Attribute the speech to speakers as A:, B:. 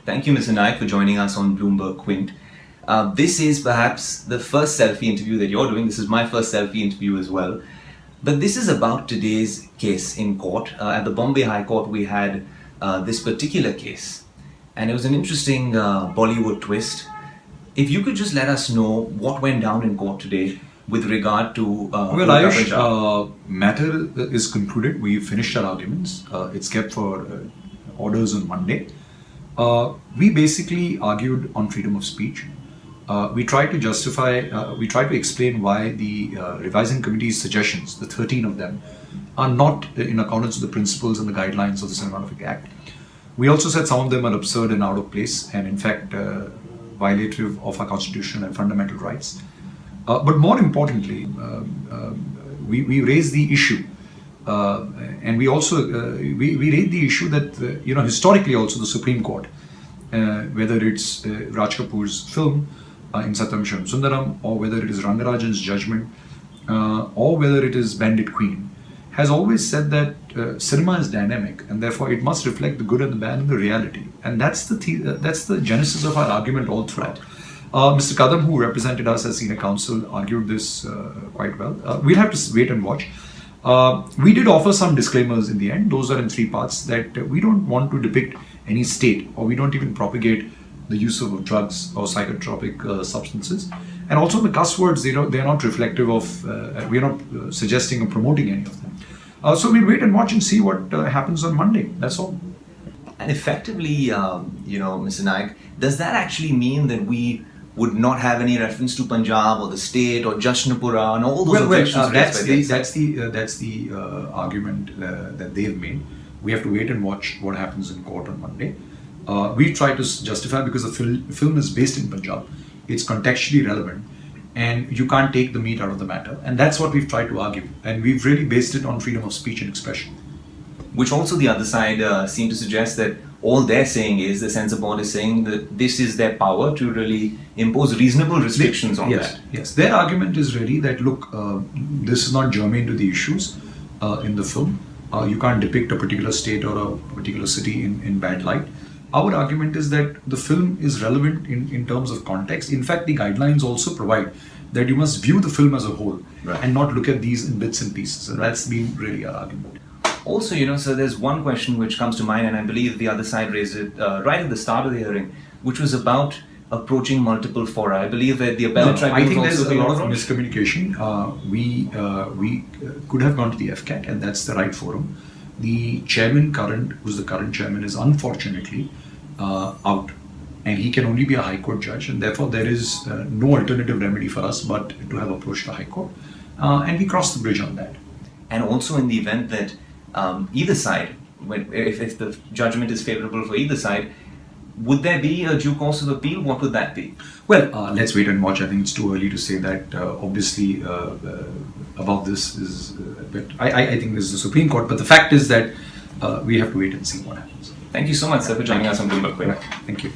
A: Thank you, Mr. Naik, for joining us on Bloomberg Quint. This is perhaps the first selfie interview that you're doing. This is my first selfie interview as well. But this is about today's case in court. At the Bombay High Court, we had this particular case. And it was an interesting Bollywood twist. If you could just let us know what went down in court today with regard to...
B: Well, Ayush, matter is concluded. We finished our arguments. It's kept for orders on Monday. We basically argued on freedom of speech. We tried to justify, we tried to explain why the revising committee's suggestions, the 13 of them, are not in accordance with the principles and the guidelines of the Cinematographic Act. We also said some of them are absurd and out of place and in fact violative of our constitutional and fundamental rights. But more importantly, we raised the issue and we also we raised the issue that historically also the Supreme Court, whether it's Raj Kapoor's film in Satyam Shivam Sundaram, or whether it is Rangarajan's judgment, or whether it is Bandit Queen, has always said that cinema is dynamic and therefore it must reflect the good and the bad and the reality. And that's the genesis of our argument all throughout. Mr. Kadam, who represented us as senior counsel, argued this quite well. We'll have to wait and watch. We did offer some disclaimers in the end. Those are in 3 parts, that we don't want to depict any state, or we don't even propagate the use of drugs or psychotropic substances. And also the cuss words, they're not reflective of, we're not suggesting or promoting any of them. So we'll wait and watch and see what happens on Monday. That's all.
A: And effectively, Mr. Naik, does that actually mean that we would not have any reference to Punjab or the state or Jashnapura and all those objections?
B: That's the argument that they've made. We have to wait and watch what happens in court on Monday. We try to justify because the film is based in Punjab. It's contextually relevant and you can't take the meat out of the matter. And that's what we've tried to argue. And we've really based it on freedom of speech and expression.
A: Which also the other side seem to suggest that all they're saying is, the censor board is saying that this is their power to really impose reasonable restrictions on that.
B: Yes, their argument is really that, look, this is not germane to the issues in the film. You can't depict a particular state or a particular city in bad light. Our argument is that the film is relevant in terms of context. In fact, the guidelines also provide that you must view the film as a whole and not look at these in bits and pieces. And that's been really our argument.
A: Also, so there's one question which comes to mind, and I believe the other side raised it right at the start of the hearing, which was about approaching multiple fora. I believe that the appellate tribunal.
B: I think there's a lot of miscommunication. We could have gone to the FCAT, and that's the right forum. The chairman who's the current chairman, is unfortunately out, and he can only be a High Court judge, and therefore there is no alternative remedy for us but to have approached the High Court, and we crossed the bridge on that.
A: And also in the event that either side, if the judgment is favourable for either side, would there be a due course of appeal? What would that be?
B: Well, let's wait and watch. I think it's too early to say that. Obviously, about this is, but I think this is the Supreme Court. But the fact is that we have to wait and see what happens.
A: Thank you so much, sir, for joining us on Bloomberg Quint.
B: Thank you.